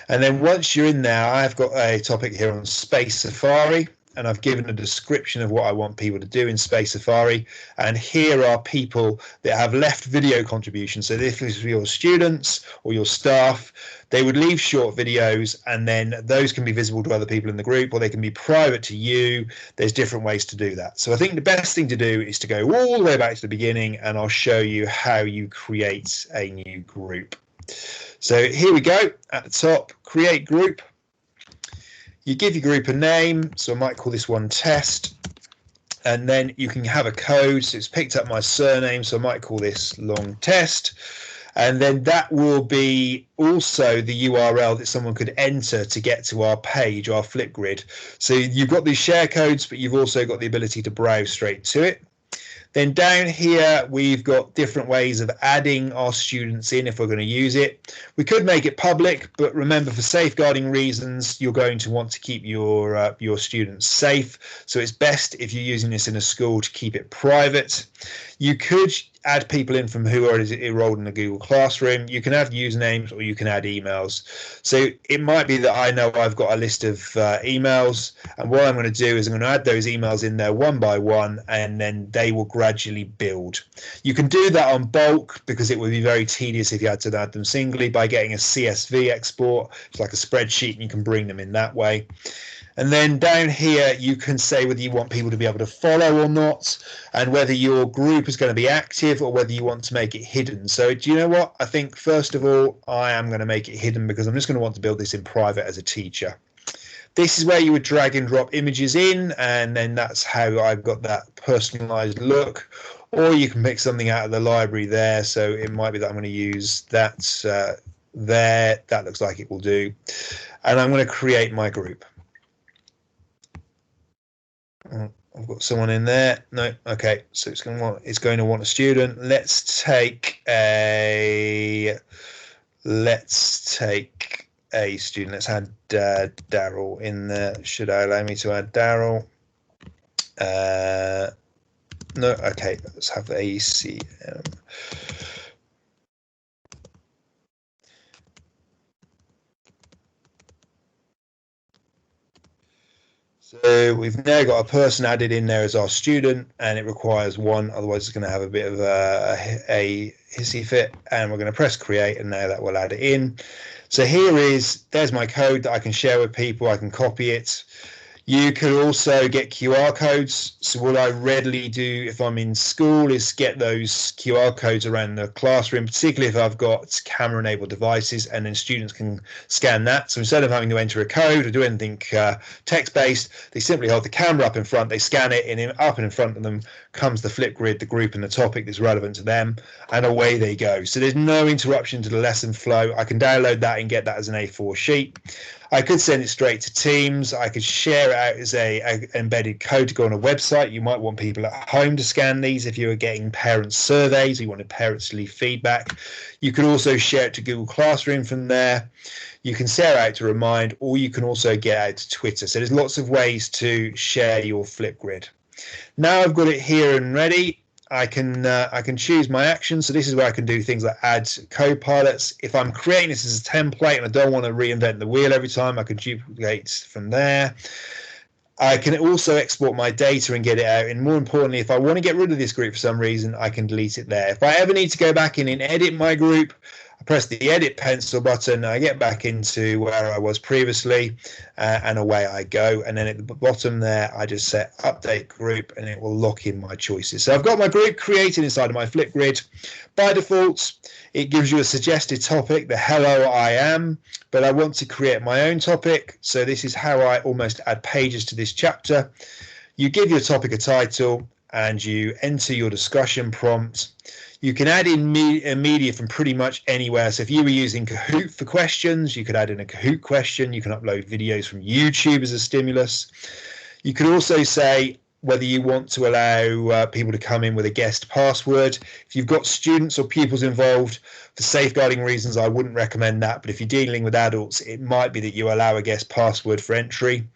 And then once you're in there, I've got a topic here on Space Safari. and I've given a description of what I want people to do in Space Safari. And here are people that have left video contributions. So this is your students or your staff. They would leave short videos, and then those can be visible to other people in the group, or they can be private to you. There's different ways to do that. So I think the best thing to do is to go all the way back to the beginning, and I'll show you how you create a new group. So here we go. At the top, create group. You give your group a name. So I might call this one test. And then you can have a code. So it's picked up my surname. So I might call this long test. And then that will be also the URL that someone could enter to get to our page, our Flipgrid. So you've got these share codes, but you've also got the ability to browse straight to it. Then down here, we've got different ways of adding our students in if we're going to use it. We could make it public, but remember, for safeguarding reasons, you're going to want to keep your students safe. So it's best if you're using this in a school to keep it private. You could add people in from who are enrolled in the Google Classroom. You can have usernames or you can add emails. So it might be that I know I've got a list of emails, and what I'm going to do is I'm going to add those emails in there one by one, and then they will gradually build. You can do that on bulk because it would be very tedious if you had to add them singly by getting a CSV export. It's like a spreadsheet, and you can bring them in that way. And then down here, you can say whether you want people to be able to follow or not, and whether your group is going to be active or whether you want to make it hidden. So do you know what? I think, first of all, I am going to make it hidden because I'm just going to want to build this in private as a teacher. This is where you would drag and drop images in, and then that's how I've got that personalized look. Or you can pick something out of the library there. So it might be that I'm going to use that there. That looks like it will do. And I'm going to create my group. I've got someone in there. No, okay. So it's going to want a student. Let's take a student. Let's add Daryl in there. Should I allow me to add Daryl? No. Okay. Let's have ACM. So we've now got a person added in there as our student, and it requires one, otherwise it's going to have a bit of a hissy fit, and we're going to press create, and now that will add it in. So there's my code that I can share with people. I can copy it. You could also get QR codes. So what I readily do if I'm in school is get those QR codes around the classroom, particularly if I've got camera enabled devices, and then students can scan that. So instead of having to enter a code or do anything text based, they simply hold the camera up in front, they scan it, and up and in front of them comes the Flipgrid, the group and the topic that's relevant to them, and away they go. So there's no interruption to the lesson flow. I can download that and get that as an A4 sheet. I could send it straight to Teams. I could share it out as a embedded code to go on a website. You might want people at home to scan these if you were getting parent surveys, or you wanted parents to leave feedback. You could also share it to Google Classroom from there. You can share it out to Remind, or you can also get out to Twitter. So there's lots of ways to share your Flipgrid. Now I've got it here and ready. I can choose my actions. So this is where I can do things like add co-pilots. If I'm creating this as a template and I don't want to reinvent the wheel every time, I can duplicate from there. I can also export my data and get it out. And more importantly, if I want to get rid of this group for some reason, I can delete it there. If I ever need to go back in and edit my group, I press the edit pencil button, I get back into where I was previously, and away I go. And then at the bottom there, I just set update group, and it will lock in my choices. So I've got my group created inside of my Flipgrid. By default, it gives you a suggested topic, the hello I am, but I want to create my own topic. So this is how I almost add pages to this chapter. You give your topic a title and you enter your discussion prompt. You can add in media from pretty much anywhere. So if you were using Kahoot for questions, you could add in a Kahoot question. You can upload videos from YouTube as a stimulus. You could also say whether you want to allow people to come in with a guest password. If you've got students or pupils involved, for safeguarding reasons, I wouldn't recommend that. But if you're dealing with adults, it might be that you allow a guest password for entry.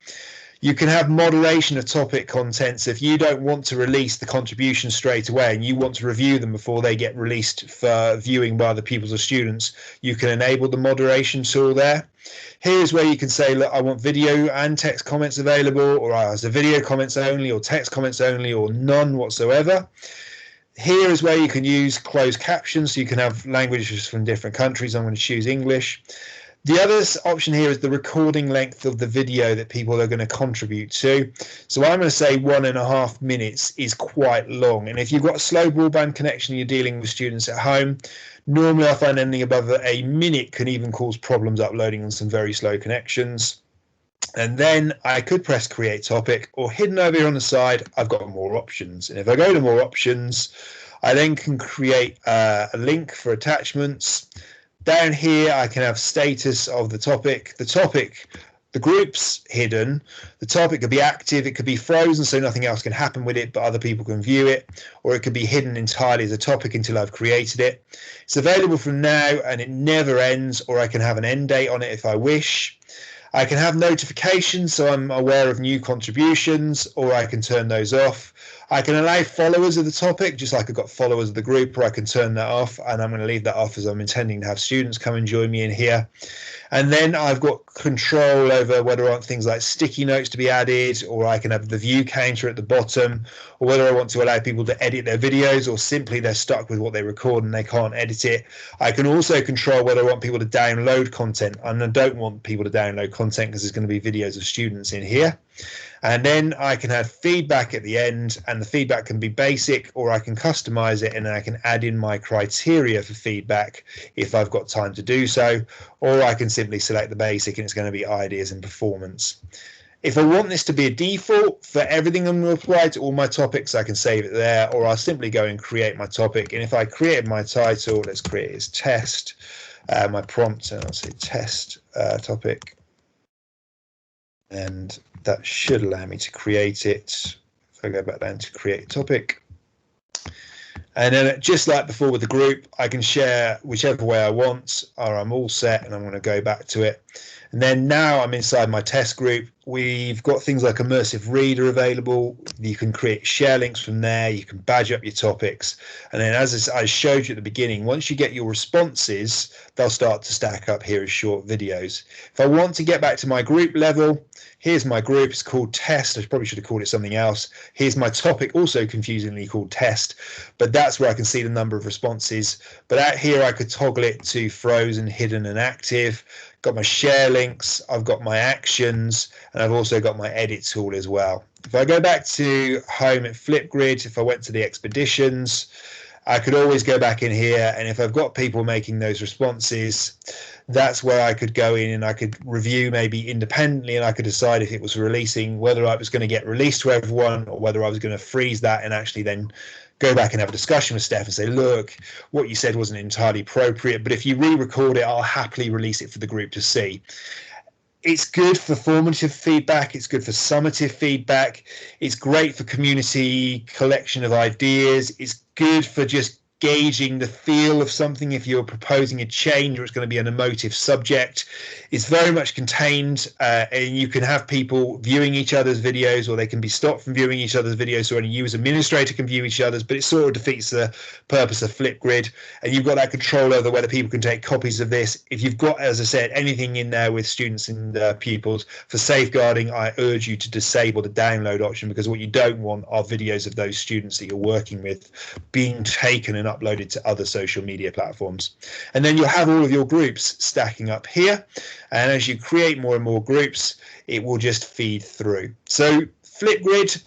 You can have moderation of topic contents. If you don't want to release the contributions straight away and you want to review them before they get released for viewing by the pupils or students, you can enable the moderation tool there. Here's where you can say, look, I want video and text comments available, or as a video comments only, or text comments only, or none whatsoever. Here is where you can use closed captions, so you can have languages from different countries. I'm going to choose English. The other option here is the recording length of the video that people are going to contribute to. So I'm going to say 1.5 minutes is quite long. And if you've got a slow broadband connection and you're dealing with students at home, normally I find anything above a minute can even cause problems uploading on some very slow connections. And then I could press create topic, or hidden over here on the side, I've got more options. And if I go to more options, I then can create a link for attachments. Down here, I can have status of the topic, the group's hidden, the topic could be active, it could be frozen, so nothing else can happen with it, but other people can view it, or it could be hidden entirely as a topic until I've created it. It's available from now and it never ends, or I can have an end date on it if I wish. I can have notifications, so I'm aware of new contributions, or I can turn those off. I can allow followers of the topic, just like I've got followers of the group, or I can turn that off, and I'm going to leave that off as I'm intending to have students come and join me in here. And then I've got control over whether I want things like sticky notes to be added, or I can have the view counter at the bottom, or whether I want to allow people to edit their videos, or simply they're stuck with what they record and they can't edit it. I can also control whether I want people to download content, and I don't want people to download content because there's going to be videos of students in here. And then I can have feedback at the end, and the feedback can be basic, or I can customize it and I can add in my criteria for feedback if I've got time to do so, or I can simply select the basic and it's going to be ideas and performance. If I want this to be a default for everything I'm going to apply to all my topics, I can save it there, or I'll simply go and create my topic. And if I created my title, let's create it as test, my prompt, and I'll say test topic. And that should allow me to create it. If I go back down to create topic. And then just like before with the group, I can share whichever way I want, or I'm all set and I'm going to go back to it. And then now I'm inside my test group. We've got things like Immersive Reader available. You can create share links from there. You can badge up your topics. And then as I showed you at the beginning, once you get your responses, they'll start to stack up here as short videos. If I want to get back to my group level, here's my group. It's called test. I probably should have called it something else. Here's my topic, also confusingly called test, but that's where I can see the number of responses. But out here, I could toggle it to frozen, hidden, and active. Got my share links, I've got my actions, and I've also got my edit tool as well. If I go back to home at Flipgrid, if I went to the expeditions, I could always go back in here, and if I've got people making those responses, that's where I could go in and I could review maybe independently, and I could decide if it was releasing, whether I was going to get released to everyone or whether I was going to freeze that and actually then go back and have a discussion with Steph and say, look, what you said wasn't entirely appropriate, but if you re-record it, I'll happily release it for the group to see. It's good for formative feedback. It's good for summative feedback. It's great for community collection of ideas. It's good for just gauging the feel of something if you're proposing a change or it's going to be an emotive subject. It's very much contained, and you can have people viewing each other's videos, or they can be stopped from viewing each other's videos, so only you as administrator can view each other's, but it sort of defeats the purpose of Flipgrid. And you've got that control over whether people can take copies of this. If you've got, as I said, anything in there with students and pupils for safeguarding, I urge you to disable the download option, because what you don't want are videos of those students that you're working with being taken and uploaded to other social media platforms. And then you'll have all of your groups stacking up here, and as you create more and more groups, it will just feed through. So Flipgrid,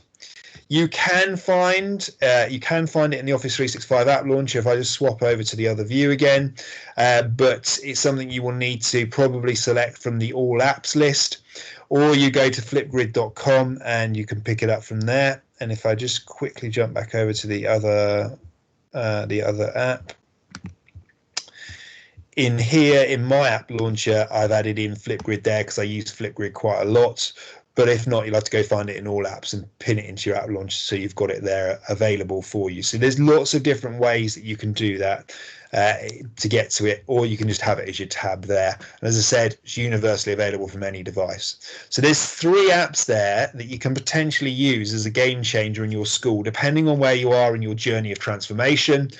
you can find it in the Office 365 app launcher. If I just swap over to the other view again, but it's something you will need to probably select from the all apps list, or you go to flipgrid.com and you can pick it up from there. And if I just quickly jump back over to the other app, in here in my app launcher, I've added in Flipgrid there because I use Flipgrid quite a lot. But if not, you'll have to go find it in all apps and pin it into your app launcher so you've got it there available for you. So there's lots of different ways that you can do that to get to it, or you can just have it as your tab there. And as I said, it's universally available from any device. So there's 3 apps there that you can potentially use as a game changer in your school, depending on where you are in your journey of transformation,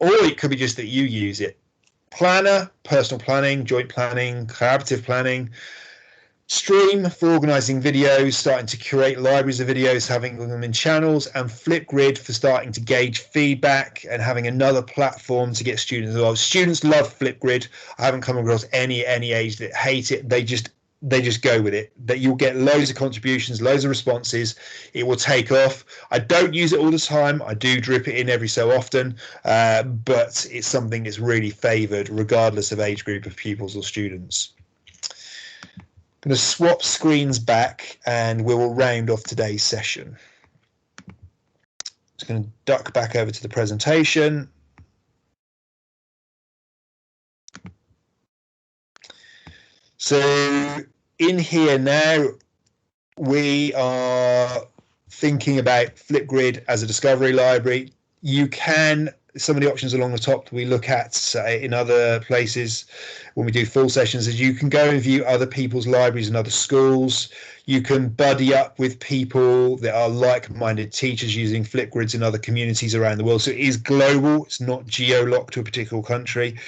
or it could be just that you use it. Planner, personal planning, joint planning, collaborative planning. Stream for organizing videos, starting to curate libraries of videos, having them in channels, and Flipgrid for starting to gauge feedback and having another platform to get students involved. Students love Flipgrid. I haven't come across any age that hate it. They just go with it. That you'll get loads of contributions, loads of responses. It will take off. I don't use it all the time. I do drip it in every so often, but it's something that's really favored regardless of age group of pupils or students. I'm going to swap screens back and we will round off today's session. Just going to duck back over to the presentation. So in here now, we are thinking about Flipgrid as a discovery library. You can, some of the options along the top that we look at in other places when we do full sessions is you can go and view other people's libraries in other schools. You can buddy up with people that are like-minded teachers using Flipgrids in other communities around the world. So it is global. It's not geo-locked to a particular country.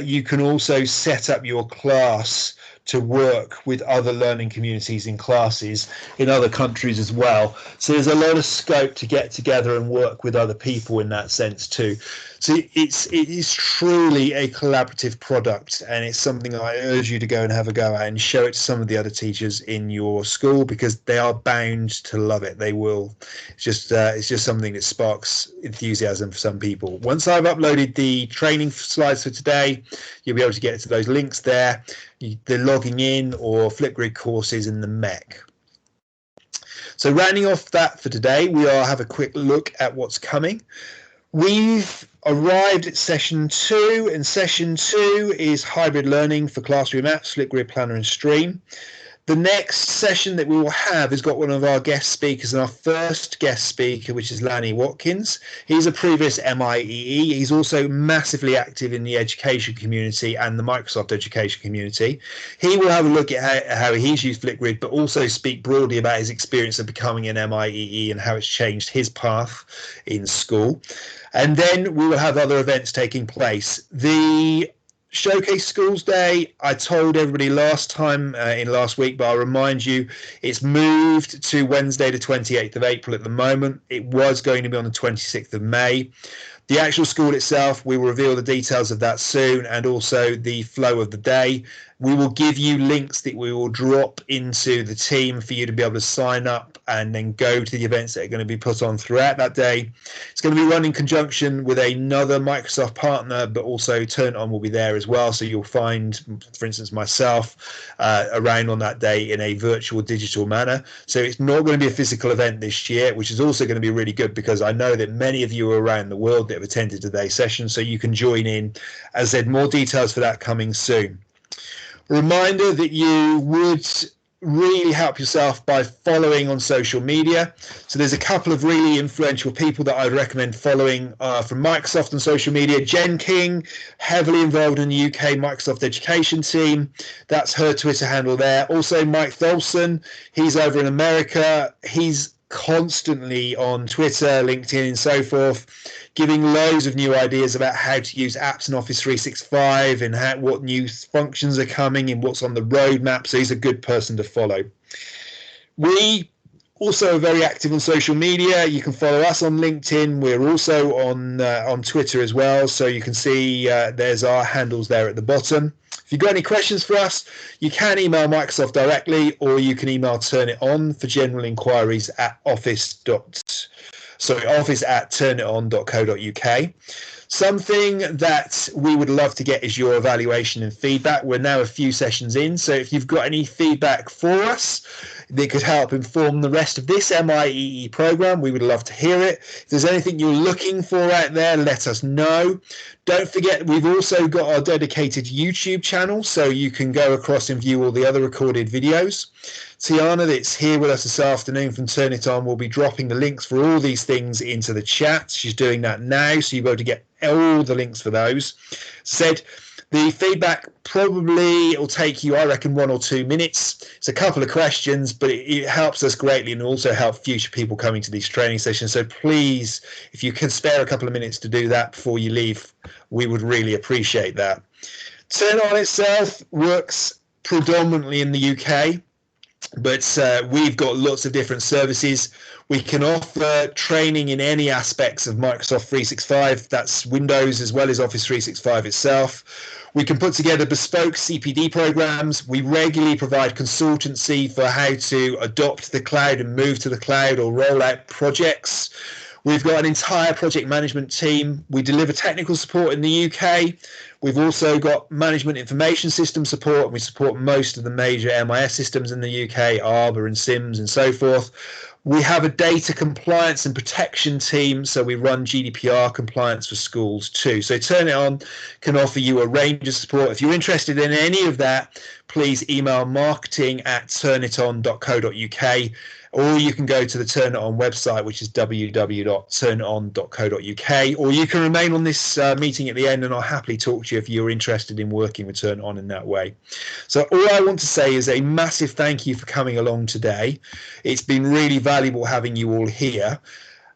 You can also set up your class to work with other learning communities in classes in other countries as well. So there's a lot of scope to get together and work with other people in that sense too. So it is truly a collaborative product, and it's something I urge you to go and have a go at and show it to some of the other teachers in your school, because they are bound to love it. They will. It's just something that sparks enthusiasm for some people. Once I've uploaded the training slides for today, you'll be able to get to those links there. The logging in or Flipgrid courses in the MEC. So rounding off that for today, we will have a quick look at what's coming. We've arrived at session 2, and session 2 is hybrid learning for classroom apps, Flipgrid, Planner and Stream. The next session that we will have has got one of our guest speakers, and our first guest speaker, which is Lanny Watkins. He's a previous MIEE. He's also massively active in the education community and the Microsoft education community. He will have a look at how he's used Flipgrid, but also speak broadly about his experience of becoming an MIEE and how it's changed his path in school. And then we will have other events taking place. The Showcase Schools Day, I told everybody last time in last week, but I'll remind you, it's moved to Wednesday the 28th of April at the moment. It was going to be on the 26th of May. The actual school itself, we will reveal the details of that soon, and also the flow of the day. We will give you links that we will drop into the team for you to be able to sign up and then go to the events that are going to be put on throughout that day. It's going to be run in conjunction with another Microsoft partner, but also Turn It On will be there as well. So you'll find, for instance, myself around on that day in a virtual digital manner. So it's not going to be a physical event this year, which is also going to be really good because I know that many of you are around the world that have attended today's session, so you can join in. As I said, more details for that coming soon. Reminder that you would really help yourself by following on social media. So there's a couple of really influential people that I'd recommend following from Microsoft on social media. Jen King, heavily involved in the UK Microsoft education team. That's her Twitter handle there. Also Mike Tholson, he's over in America. He's constantly on Twitter, LinkedIn and so forth, giving loads of new ideas about how to use apps in Office 365 and what new functions are coming and what's on the roadmap. So he's a good person to follow. We also are very active on social media. You can follow us on LinkedIn. We're also on Twitter as well. So you can see there's our handles there at the bottom. If you've got any questions for us, you can email Microsoft directly, or you can email Turn It On for general inquiries at office@turniton.co.uk. Something that we would love to get is your evaluation and feedback. We're now a few sessions in, so if you've got any feedback for us that could help inform the rest of this MIEE program, we would love to hear it. If there's anything you're looking for out there, let us know. Don't forget, we've also got our dedicated YouTube channel, so you can go across and view all the other recorded videos. Tiana, that's here with us this afternoon from Turn It On, will be dropping the links for all these things into the chat. She's doing that now, so you'll be able to get all the links for those. The feedback probably will take you, I reckon, 1 or 2 minutes. It's a couple of questions, but it helps us greatly and also help future people coming to these training sessions. So please, if you can spare a couple of minutes to do that before you leave, we would really appreciate that. Turn On itself works predominantly in the UK, but we've got lots of different services. We can offer training in any aspects of Microsoft 365. That's Windows as well as Office 365 itself. We can put together bespoke CPD programs. We regularly provide consultancy for how to adopt the cloud and move to the cloud or roll out projects. We've got an entire project management team. We deliver technical support in the UK. We've also got management information system support, and we support most of the major MIS systems in the UK, Arbor and SIMS and so forth. We have a data compliance and protection team, so we run GDPR compliance for schools too. So Turn It On can offer you a range of support. If you're interested in any of that, please email marketing@turniton.co.uk, or you can go to the Turn It On website, which is www.turniton.co.uk, or you can remain on this meeting at the end and I'll happily talk to you if you're interested in working with Turn It On in that way. So all I want to say is a massive thank you for coming along today. It's been really valuable having you all here.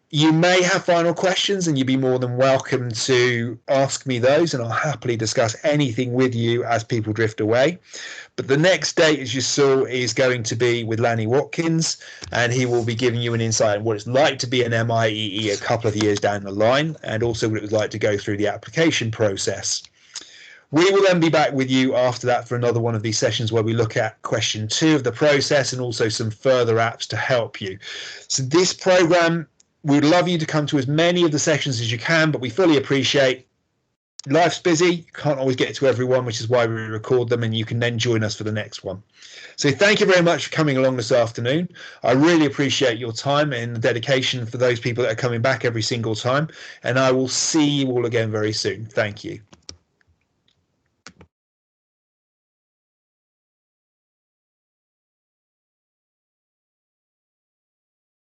You may have final questions and you'd be more than welcome to ask me those, and I'll happily discuss anything with you as people drift away. But the next date, as you saw, is going to be with Lanny Watkins, and he will be giving you an insight on what it's like to be an MIEE a couple of years down the line, and also what it was like to go through the application process. We will then be back with you after that for another one of these sessions where we look at question 2 of the process and also some further apps to help you. So this program, we'd love you to come to as many of the sessions as you can, but we fully appreciate life's busy. You can't always get to everyone, which is why we record them, and you can then join us for the next one. So thank you very much for coming along this afternoon. I really appreciate your time and the dedication for those people that are coming back every single time, and I will see you all again very soon. Thank you.